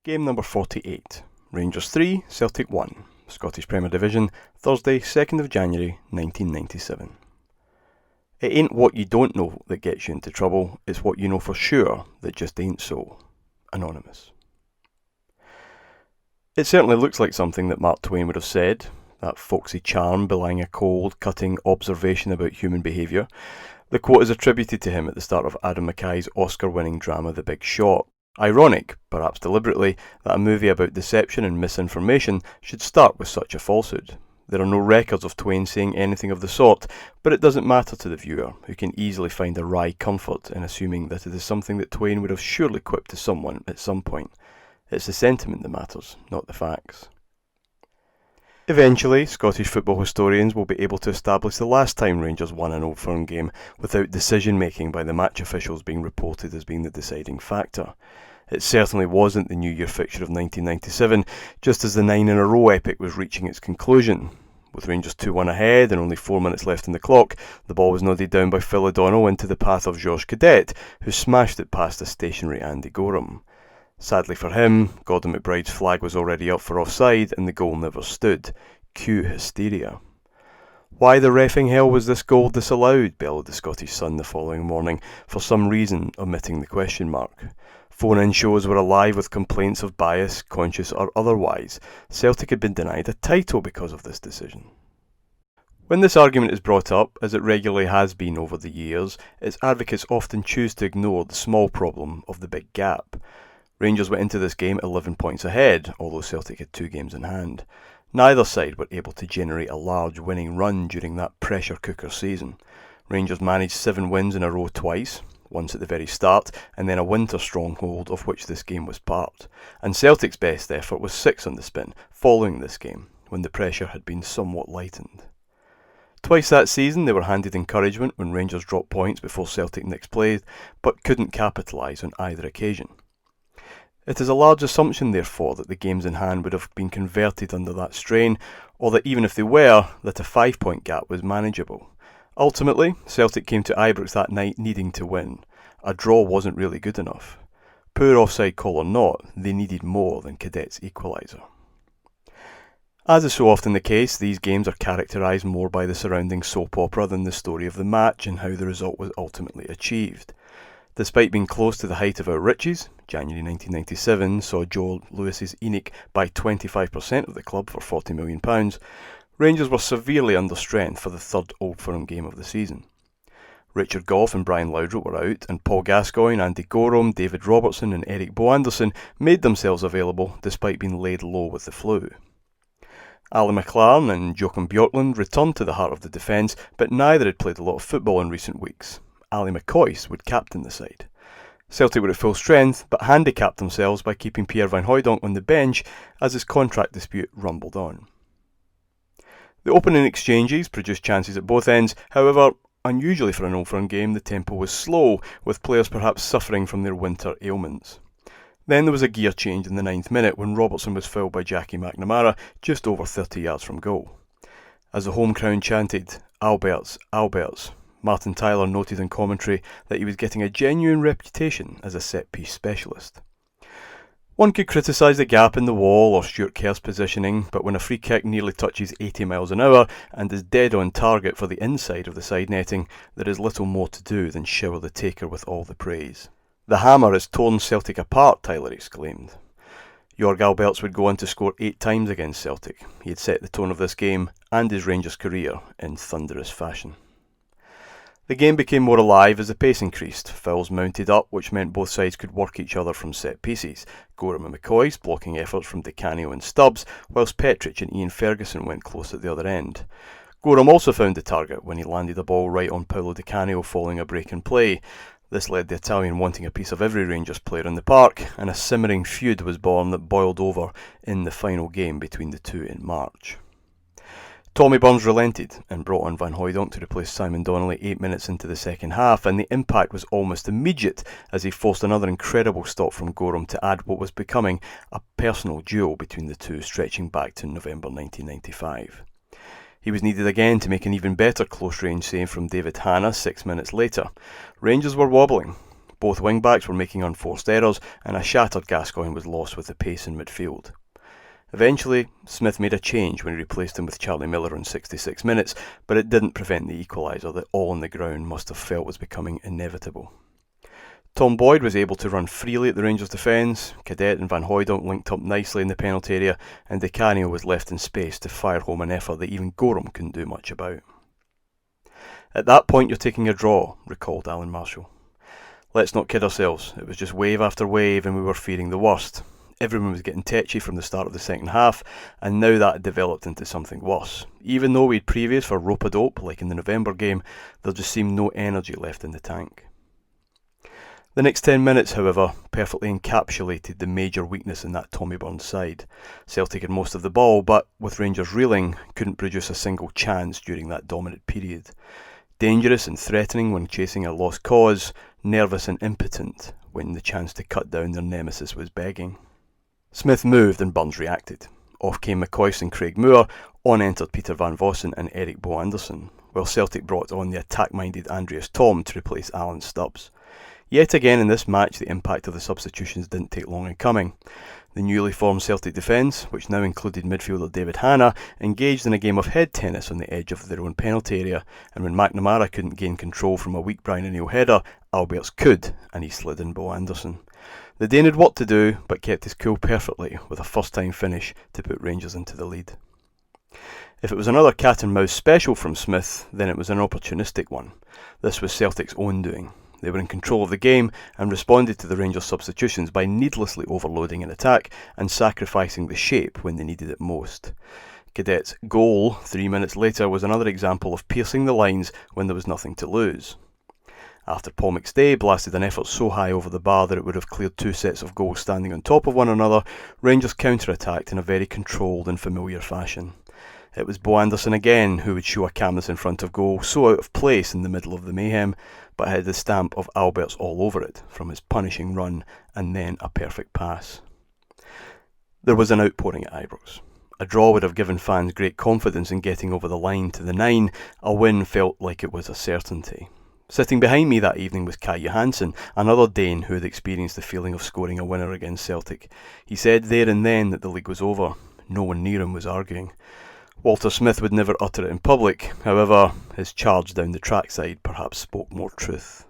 Game number 48. Rangers 3, Celtic 1. Scottish Premier Division, Thursday, 2nd of January, 1997. It ain't what you don't know that gets you into trouble, it's what you know for sure that just ain't so. Anonymous. It certainly looks like something that Mark Twain would have said, that folksy charm belying a cold, cutting observation about human behaviour. The quote is attributed to him at the start of Adam Mackay's Oscar-winning drama The Big Shot. Ironic, perhaps deliberately, that a movie about deception and misinformation should start with such a falsehood. There are no records of Twain saying anything of the sort, but it doesn't matter to the viewer, who can easily find a wry comfort in assuming that it is something that Twain would have surely quipped to someone at some point. It's the sentiment that matters, not the facts. Eventually, Scottish football historians will be able to establish the last time Rangers won an Old Firm game without decision-making by the match officials being reported as being the deciding factor. It certainly wasn't the New Year fixture of 1997, just as the 9-in-a-row epic was reaching its conclusion. With Rangers 2-1 ahead and only 4 minutes left on the clock, the ball was nodded down by Phil O'Donnell into the path of Georges Cadet, who smashed it past a stationary Andy Gorham. Sadly for him, Gordon McBride's flag was already up for offside and the goal never stood. Cue hysteria. Why the reffing hell was this goal disallowed? Bellowed the Scottish Sun the following morning, for some reason omitting the question mark. Phone-in shows were alive with complaints of bias, conscious or otherwise. Celtic had been denied a title because of this decision. When this argument is brought up, as it regularly has been over the years, its advocates often choose to ignore the small problem of the big gap. Rangers went into this game 11 points ahead, although Celtic had 2 games in hand. Neither side were able to generate a large winning run during that pressure cooker season. Rangers managed 7 wins in a row twice, once at the very start, and then a winter stronghold of which this game was part. And Celtic's best effort was 6 on the spin, following this game, when the pressure had been somewhat lightened. Twice that season they were handed encouragement when Rangers dropped points before Celtic next played, but couldn't capitalise on either occasion. It is a large assumption, therefore, that the games in hand would have been converted under that strain, or that even if they were, that a 5-point gap was manageable. Ultimately, Celtic came to Ibrox that night needing to win. A draw wasn't really good enough. Poor offside call or not, they needed more than Cadet's equaliser. As is so often the case, these games are characterised more by the surrounding soap opera than the story of the match and how the result was ultimately achieved. Despite being close to the height of our riches, January 1997 saw Joe Lewis's ENIC buy 25% of the club for £40 million, Rangers were severely under strength for the third Old Firm game of the season. Richard Gough and Brian Laudrup were out, and Paul Gascoigne, Andy Gorham, David Robertson and Eric Bo Anderson made themselves available despite being laid low with the flu. Ali McLaren and Joachim Bjorklund returned to the heart of the defence, but neither had played a lot of football in recent weeks. Ali McCoist would captain the side. Celtic were at full strength, but handicapped themselves by keeping Pierre van Hooijdonk on the bench as his contract dispute rumbled on. The opening exchanges produced chances at both ends, however, unusually for an Old Firm game, the tempo was slow, with players perhaps suffering from their winter ailments. Then there was a gear change in the 9th minute when Robertson was fouled by Jackie McNamara just over 30 yards from goal. As the home crowd chanted, "Alberts, Alberts," Martin Tyler noted in commentary that he was getting a genuine reputation as a set-piece specialist. One could criticise the gap in the wall or Stuart Kerr's positioning, but when a free kick nearly touches 80 miles an hour and is dead on target for the inside of the side netting, there is little more to do than shower the taker with all the praise. "The hammer has torn Celtic apart," Tyler exclaimed. Jorg Alberts would go on to score 8 times against Celtic. He had set the tone of this game and his Rangers career in thunderous fashion. The game became more alive as the pace increased. Fouls mounted up, which meant both sides could work each other from set pieces. Gorham and McCoist blocking efforts from Di Canio and Stubbs, whilst Petric and Ian Ferguson went close at the other end. Gorham also found the target when he landed a ball right on Paolo Di Canio following a break in play. This led the Italian wanting a piece of every Rangers player in the park, and a simmering feud was born that boiled over in the final game between the two in March. Tommy Burns relented and brought on Van Hooijdonk to replace Simon Donnelly 8 minutes into the second half, and the impact was almost immediate as he forced another incredible stop from Gorham to add what was becoming a personal duel between the two, stretching back to November 1995. He was needed again to make an even better close-range save from David Hanna 6 minutes later. Rangers were wobbling. Both wing-backs were making unforced errors, and a shattered Gascoigne was lost with the pace in midfield. Eventually, Smith made a change when he replaced him with Charlie Miller in 66 minutes, but it didn't prevent the equaliser that all on the ground must have felt was becoming inevitable. Tom Boyd was able to run freely at the Rangers' defence, Cadet and Van Hooijdonk linked up nicely in the penalty area, and Di Canio was left in space to fire home an effort that even Gorham couldn't do much about. "At that point you're taking a draw," recalled Alan Marshall. "Let's not kid ourselves, it was just wave after wave and we were fearing the worst. Everyone was getting tetchy from the start of the second half, and now that had developed into something worse. Even though we'd previous for rope-a-dope, like in the November game, there just seemed no energy left in the tank." The next 10 minutes, however, perfectly encapsulated the major weakness in that Tommy Burns side. Celtic had most of the ball, but, with Rangers reeling, couldn't produce a single chance during that dominant period. Dangerous and threatening when chasing a lost cause, nervous and impotent when the chance to cut down their nemesis was begging. Smith moved and Burns reacted. Off came McCoist and Craig Moore, on entered Peter Van Vossen and Eric Bo Anderson, while Celtic brought on the attack-minded Andreas Thom to replace Alan Stubbs. Yet again in this match, the impact of the substitutions didn't take long in coming. The newly formed Celtic defence, which now included midfielder David Hanna, engaged in a game of head tennis on the edge of their own penalty area, and when McNamara couldn't gain control from a weak Brian O'Neill header, Alberts could, and he slid in Bo Anderson. The Dane had work to do, but kept his cool perfectly, with a first-time finish to put Rangers into the lead. If it was another cat-and-mouse special from Smith, then it was an opportunistic one. This was Celtic's own doing. They were in control of the game and responded to the Rangers' substitutions by needlessly overloading an attack and sacrificing the shape when they needed it most. Cadet's goal 3 minutes later was another example of piercing the lines when there was nothing to lose. After Paul McStay blasted an effort so high over the bar that it would have cleared 2 sets of goals standing on top of one another, Rangers counter-attacked in a very controlled and familiar fashion. It was Bo Anderson again who would show a canvas in front of goal, so out of place in the middle of the mayhem, but had the stamp of Alberts all over it, from his punishing run and then a perfect pass. There was an outpouring at Ibrox. A draw would have given fans great confidence in getting over the line to the 9, a win felt like it was a certainty. Sitting behind me that evening was Kai Johansson, another Dane who had experienced the feeling of scoring a winner against Celtic. He said there and then that the league was over. No one near him was arguing. Walter Smith would never utter it in public, however, his charge down the trackside perhaps spoke more truth.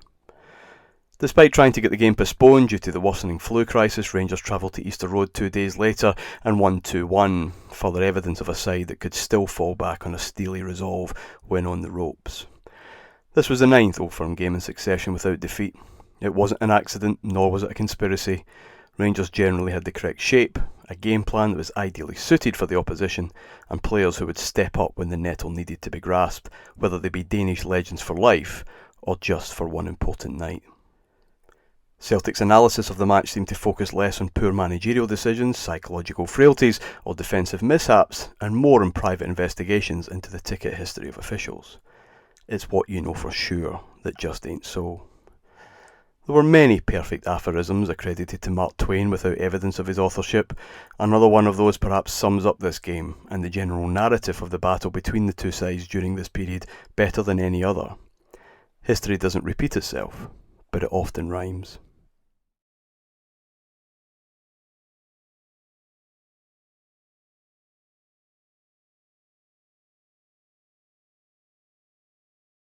Despite trying to get the game postponed due to the worsening flu crisis, Rangers travelled to Easter Road 2 days later and won 2-1, further evidence of a side that could still fall back on a steely resolve when on the ropes. This was the 9th Old Firm game in succession without defeat. It wasn't an accident, nor was it a conspiracy. Rangers generally had the correct shape, a game plan that was ideally suited for the opposition, and players who would step up when the nettle needed to be grasped, whether they be Danish legends for life or just for one important night. Celtic's analysis of the match seemed to focus less on poor managerial decisions, psychological frailties or defensive mishaps, and more on private investigations into the ticket history of officials. It's what you know for sure that just ain't so. There were many perfect aphorisms accredited to Mark Twain without evidence of his authorship. Another one of those perhaps sums up this game and the general narrative of the battle between the two sides during this period better than any other. History doesn't repeat itself, but it often rhymes.